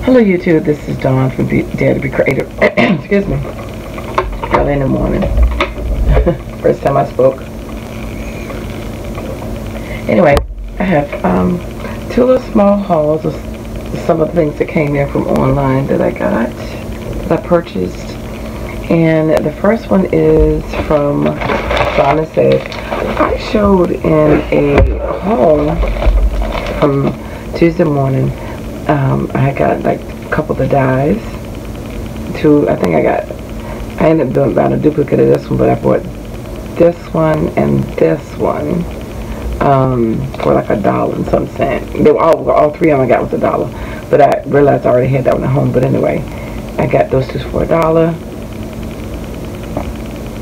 Hello YouTube, this is Dawn from DaretoBeCreative. Excuse me. Early in the morning. First time I spoke. Anyway, I have two little small hauls of some of the things that came in from online that I got, that I purchased. And the first one is from Simon Says. I showed in a haul from Tuesday morning. I got like a couple of the dies. I ended up buying a duplicate of this one, but I bought this one and this one for like $1 and some cent. They were all three of them I got was $1, but I realized I already had that one at home. But anyway, I got those two for $1.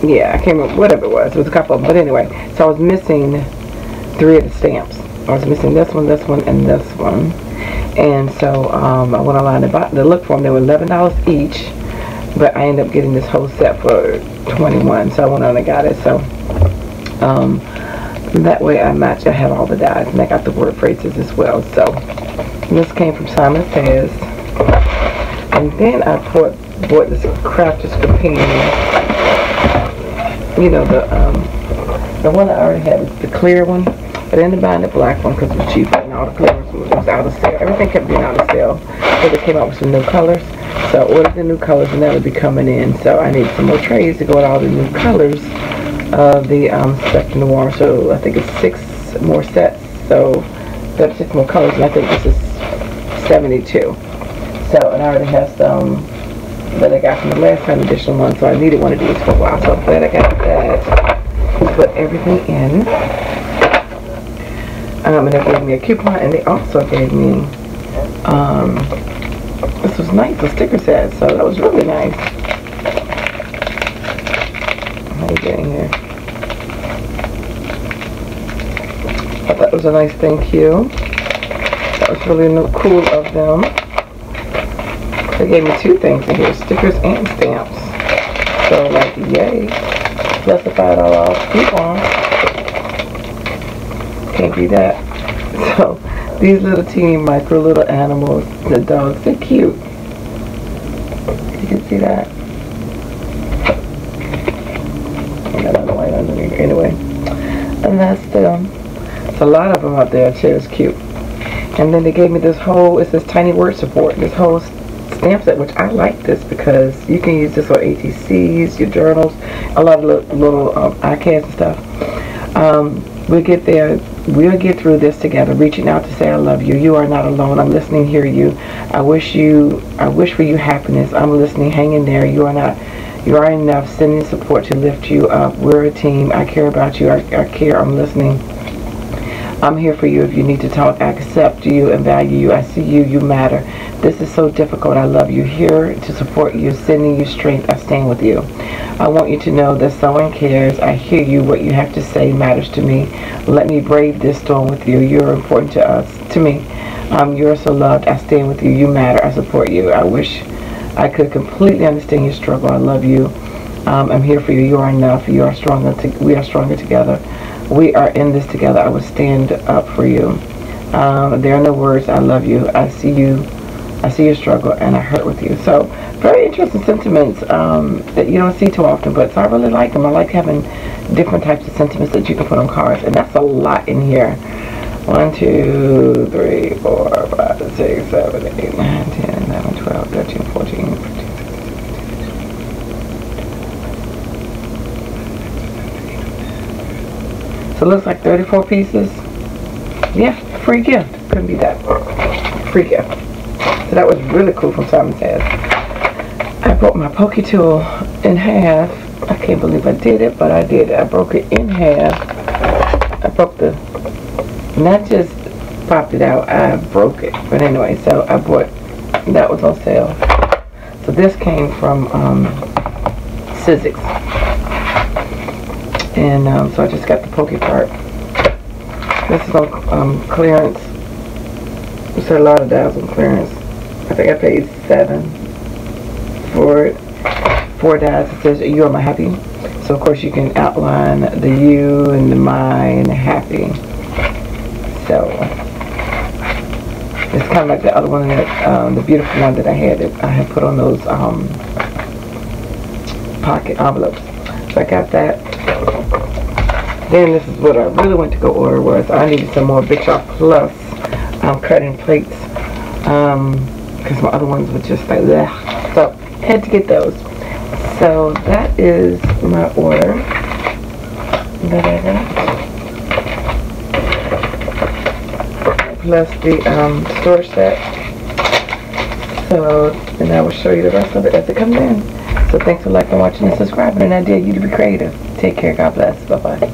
Yeah, I can't remember, whatever it was. It was a couple of them, but anyway, so I was missing 3 of the stamps. I was missing this one, and this one. And so I went online to look for them. They were $11 each, but I ended up getting this whole set for $21. So I went on and got it. So that way I have all the dies, and I got the word phrases as well. So this came from Simon Says. And then I bought this Crafter's Companion. You know, the one I already had was the clear one. But I ended up buying the black one because it was cheaper, and all the colors was out of sale. Everything kept being out of sale. So they came out with some new colors. So I ordered the new colors, and that'll be coming in. So I need some more trays to go with all the new colors of the Spectre Noir. So I think it's 6 more sets. So that's 6 more colors, and I think this is 72. So, and I already have some that I got from the last time edition one. So I needed one of these for a while. So I'm glad I got that. Put everything in. And they gave me a coupon, and they also gave me, this was nice, a sticker set, so that was really nice. How do you get in here? I thought it was a nice thank you. That was really cool of them. They gave me 2 things in here, stickers and stamps. So, like, yay. Specified all off coupon. Can't be that. So these little teeny micro little animals, the dogs, they're cute. You can see that. I got another white underneath. Anyway, and that's them. There's a lot of them out there too. It's cute. And then they gave me this whole, it says tiny word support, this whole stamp set, which I like this because you can use this for ATCs, your journals, a lot of little iCads and stuff. We'll get there. We'll get through this together. Reaching out to say I love you. You are not alone. I'm listening. Hear you. I wish for you happiness. I'm listening. Hang in there. You are not. You are enough. Sending support to lift you up. We're a team. I care about you. I care. I'm listening. I'm here for you if you need to talk. I accept you and value you. I see you. You matter. This is so difficult. I love you. Here to support you. Sending you strength. I stand with you. I want you to know that someone cares. I hear you. What you have to say matters to me. Let me brave this storm with you. You're important to me. You're so loved. I stand with you. You matter. I support you. I wish I could completely understand your struggle. I love you. I'm here for you. You are enough. You are stronger. We are stronger together. We are in this together. I will stand up for you. There are no words. I love you. I see you. I see your struggle, and I hurt with you. So, very interesting sentiments that you don't see too often, but so I really like them. I like having different types of sentiments that you can put on cards, and that's a lot in here. 1, 2, 3, 4, 5, 6, 7, 8, 9, 10, 11, 12, 13, 14, 15. So it looks like 34 pieces. Yeah, free gift. Couldn't be that. Free gift. So that was really cool from Simon Says. I broke my Poke tool in half. I can't believe I did it, but I did it. I broke it in half. I broke not just popped it out, I broke it. But anyway, so I bought, that was on sale. So this came from Sizzix. And so I just got the Poke part. This is on clearance. There's a lot of dies on clearance. I think I paid $7 for it. 4 dies. It says you are my happy. So of course you can outline the you and the my and the happy. So It's kind of like the other one, that the beautiful one that I had put on those pocket envelopes. So I got that. Then this is what I really went to go order, was I needed some more Big Shot Plus cutting plates, because my other ones were just like that. So had to get those. So that is my order that I got, plus the storage set. So, and I will show you the rest of it as it comes in. So thanks for liking, watching, and subscribing, and I dare you to be creative. Take care. God bless. Bye bye.